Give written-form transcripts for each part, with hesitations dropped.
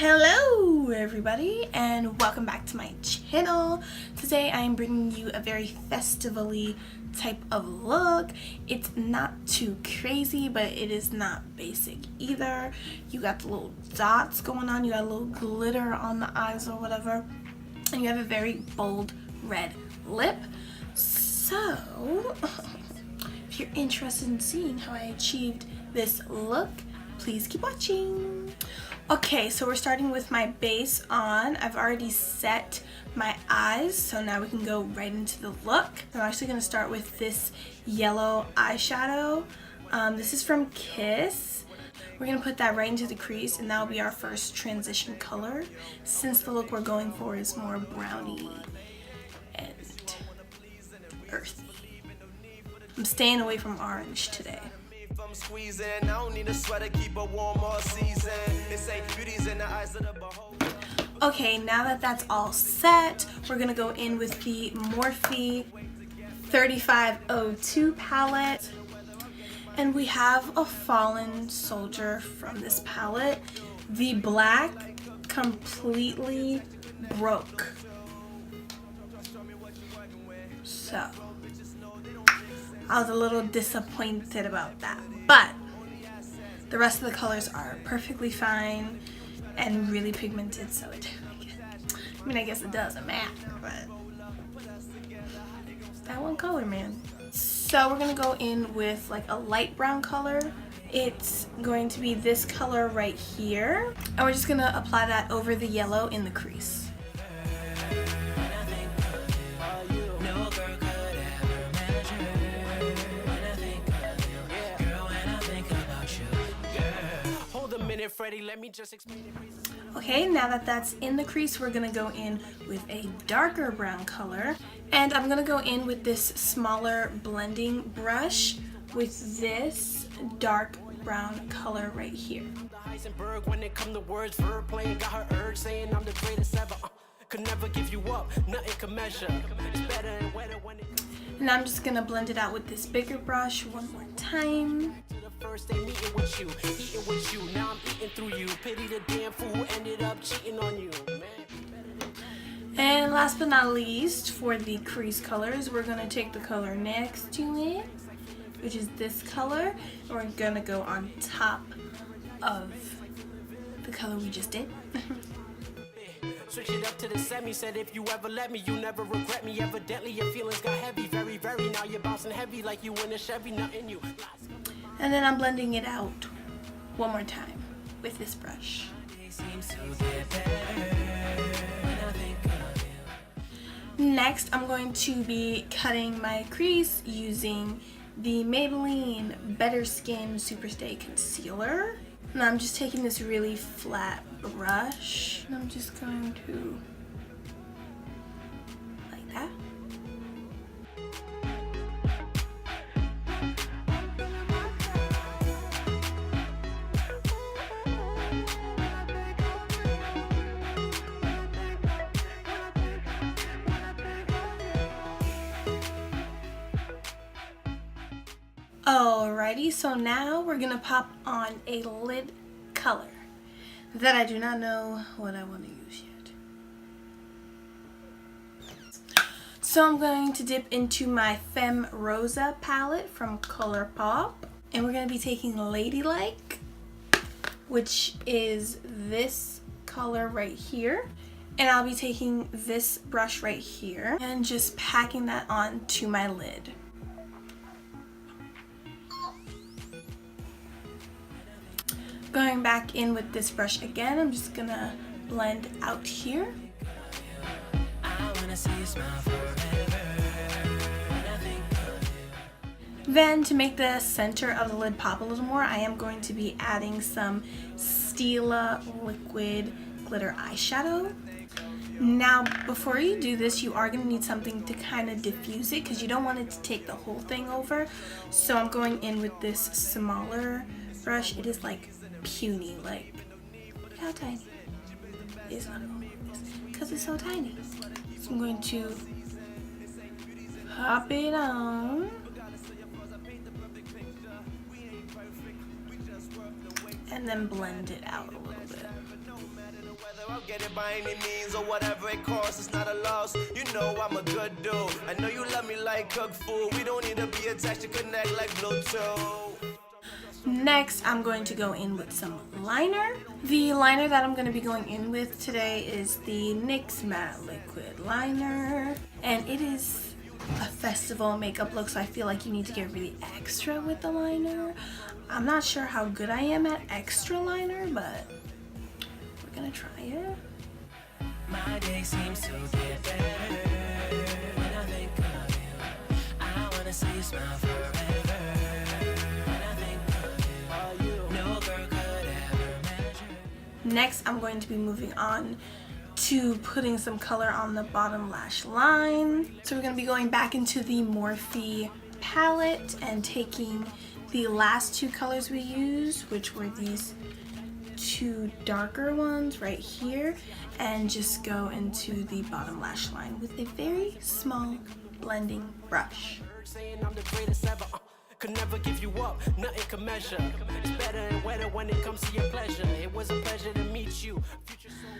Hello everybody and welcome back to my channel. Today I am bringing you a very festivally type of look. It's not too crazy, but it is not basic either. You got the little dots going on, you got a little glitter on the eyes or whatever, and you have a very bold red lip. So if you're interested in seeing how I achieved this look, please keep watching. Okay, so we're starting with my base on. I've already set my eyes, so now we can go right into the look. I'm actually going to start with this yellow eyeshadow. This is from Kiss. We're going to put that right into the crease, and that will be our first transition color, since the look we're going for is more browny and earthy. I'm staying away from orange today. Okay, now that that's all set, we're gonna go in with the Morphe 3502 palette, and we have a fallen soldier from this palette. The black completely broke, so I was a little disappointed about that, but the rest of the colors are perfectly fine and really pigmented, so I guess it doesn't matter, but that one color, man. So we're gonna go in with like a light brown color. It's going to be this color right here, and we're just gonna apply that over the yellow in the crease. Okay, now that that's in the crease, we're gonna go in with a darker brown color, and I'm gonna go in with this smaller blending brush with this dark brown color right here. And I'm just gonna blend it out with this bigger brush one more time. First they meeting with you, now I'm eating through you. Pity the damn fool who ended up cheating on you. And last but not least, for the crease colors, we're gonna take the color next to it, which is this color, and we're gonna go on top of the color we just did. Switch it up to the semi, said if you ever let me, you never regret me. Evidently your feelings got heavy, very, very. Now you're bouncing heavy like you in a Chevy, nothing you. And then I'm blending it out one more time with this brush. Next, I'm going to be cutting my crease using the Maybelline Better Skin Superstay Concealer. And I'm just taking this really flat brush, and I'm just going to, like that. Alrighty, so now we're gonna pop on a lid color that I do not know what I want to use yet. So I'm going to dip into my Femme Rosa palette from ColourPop, and we're gonna be taking Ladylike, which is this color right here, and I'll be taking this brush right here and just packing that onto my lid. Going back in with this brush again, I'm just gonna blend out here. Then to make the center of the lid pop a little more, I am going to be adding some Stila liquid glitter eyeshadow. Now, before you do this, you are gonna need something to kind of diffuse it, because you don't want it to take the whole thing over. So I'm going in with this smaller brush. It is like puny, like, look how tiny. It's not because it's so tiny. So I'm going to pop it on, and then blend it out a little bit. I'll get it by any means or whatever it costs. It's not a loss. You know I'm a good dude. I know you love me like cooked food. We don't need to be attached to connect like Bluetooth. Next, I'm going to go in with some liner. The liner that I'm going to be going in with today is the NYX Matte Liquid Liner. And it is a festival makeup look, so I feel like you need to get really extra with the liner. I'm not sure how good I am at extra liner, but we're going to try it. My day seems to get better when I think of you. I want to see you smile forever. Next, I'm going to be moving on to putting some color on the bottom lash line. So we're going to be going back into the Morphe palette and taking the last two colors we used, which were these two darker ones right here, and just go into the bottom lash line with a very small blending brush. Could never give you up, nothing can measure. It's better and wetter when it comes to your pleasure. It was a pleasure to meet you.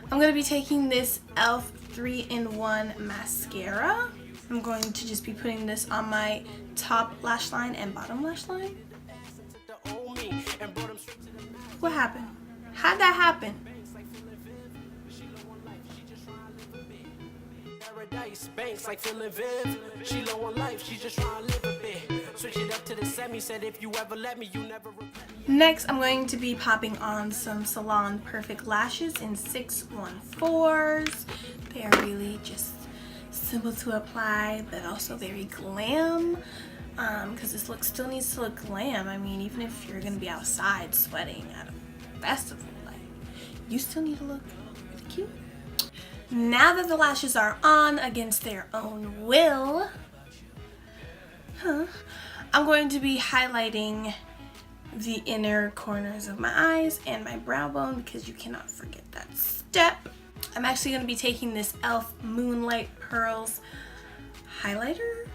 I'm going to be taking this e.l.f. 3-in-1 mascara. I'm going to just be putting this on my top lash line and bottom lash line. What happened? How'd that happen? Banks like feeling Viv. She low on life, she just trying to live a bit. Switch it up to the semi, said if you ever let me, you never regret. Next, I'm going to be popping on some Salon Perfect lashes in 614s. They are really just simple to apply, but also very glam. Because this look still needs to look glam. I mean, even if you're going to be outside sweating at a festival, like, you still need to look really cute. Now that the lashes are on against their own will, I'm going to be highlighting the inner corners of my eyes and my brow bone because you cannot forget that step. I'm actually going to be taking this e.l.f. Moonlight Pearls highlighter.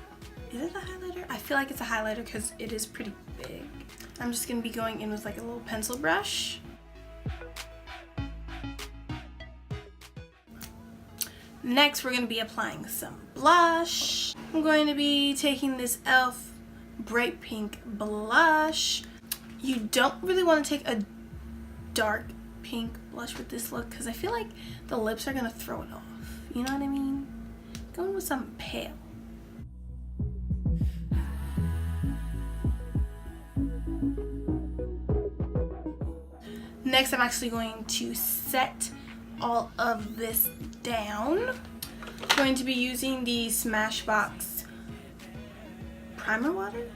Is it a highlighter? I feel like it's a highlighter because it is pretty big. I'm just going to be going in with like a little pencil brush. Next, we're going to be applying some blush. I'm going to be taking this e.l.f. Bright Pink blush. You don't really want to take a dark pink blush with this look because I feel like the lips are going to throw it off. You know what I mean? Going with something pale. Next, I'm actually going to set all of this down. I'm going to be using the Smashbox primer water.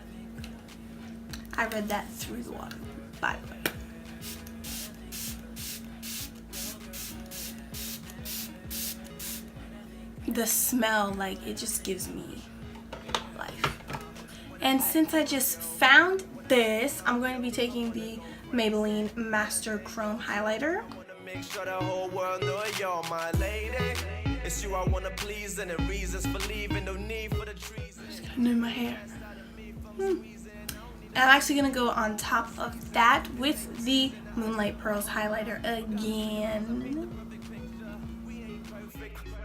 I read that through the water, by the way. The smell, like, it just gives me life. And since I just found this, I'm going to be taking the Maybelline Master Chrome Highlighter. Make sure the whole world know you're my lady. It's you I wanna please, and the reasons for leaving, no need for the trees. I'm just gonna do my hair. And I'm actually gonna go on top of that with the Moonlight Pearls highlighter again.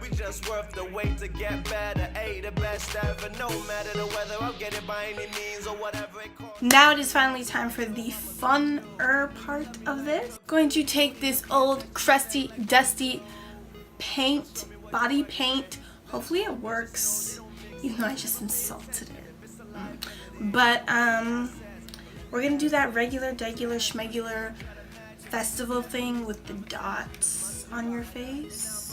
We just worth the wait to get better. A the best ever, no matter the weather. I'll get it by any means or whatever it costs. Now it is finally time for the funner part of this. Going to take this old, crusty, dusty paint, body paint. Hopefully it works, even though I just insulted it. But we're gonna do that regular, schmegular festival thing with the dots on your face.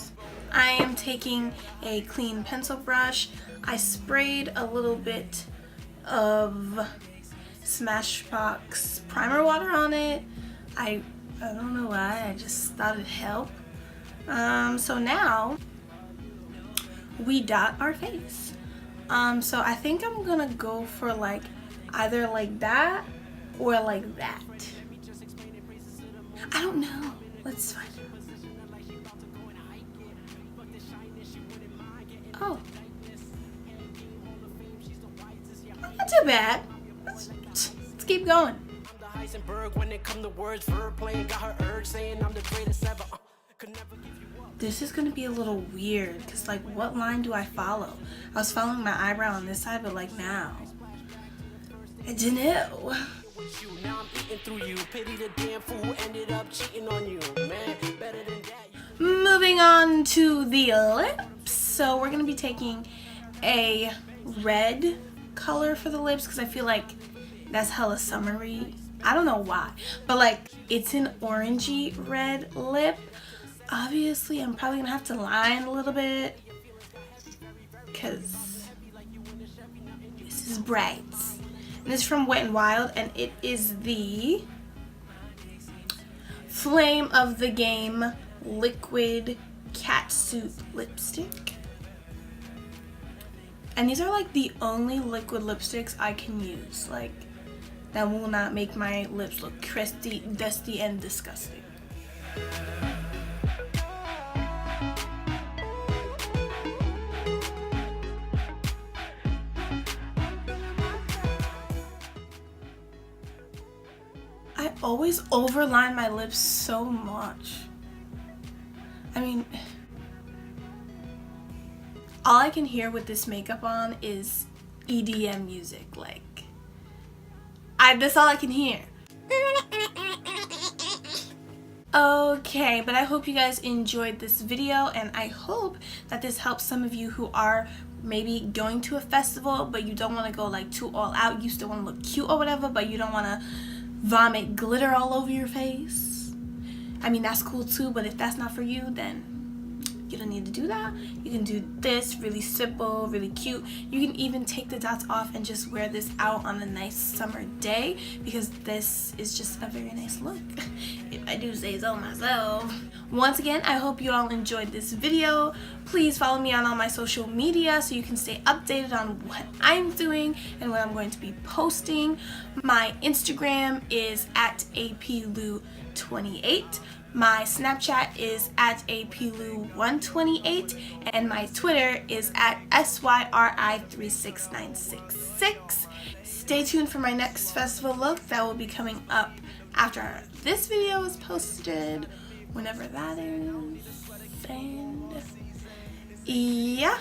I am taking a clean pencil brush. I sprayed a little bit of Smashbox primer water on it. I don't know why, I just thought it'd help. So now we dot our face. So I think I'm gonna go for like either like that or like that. I don't know. Let's find out. Oh. Not too bad. Let's keep going. When it come to words, verb playing, got her urge saying I'm the greatest ever. Could never give you this is gonna be a little weird because like what line do I follow? I was following my eyebrow on this side, but like now I don't know. Now I'm eating through you. Pity the damn fool who ended up cheating on you, man. Better than that. Moving on to the lips. So we're gonna be taking a red color for the lips because I feel like that's hella summery. I don't know why, but like it's an orangey red lip. Obviously, I'm probably gonna have to line a little bit because this is bright. And this is from Wet n Wild, and it is the Flame of the Game Liquid Catsuit Lipstick. And these are like the only liquid lipsticks I can use. Like, that will not make my lips look crusty, dusty, and disgusting. I always overline my lips so much. I mean, all I can hear with this makeup on is EDM music. Like, that's all I can hear. Okay, but I hope you guys enjoyed this video, and I hope that this helps some of you who are maybe going to a festival, but you don't want to go like too all out. You still want to look cute or whatever, but you don't want to vomit glitter all over your face. I mean, that's cool too, but if that's not for you, then you don't need to do that. You can do this really simple, really cute. You can even take the dots off and just wear this out on a nice summer day, because this is just a very nice look, if I do say so myself. Once again, I hope you all enjoyed this video. Please follow me on all my social media so you can stay updated on what I'm doing and what I'm going to be posting. My Instagram is at aplu28. My Snapchat is at aplu128, and my Twitter is at syri36966. Stay tuned for my next festival look that will be coming up after this video is posted, whenever that is. And yeah,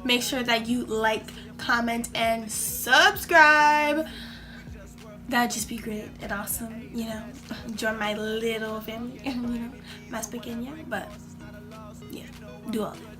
make sure that you like, comment, and subscribe. That'd just be great and awesome, you know. Join my little family, you know, más pequeña, but yeah, do all that.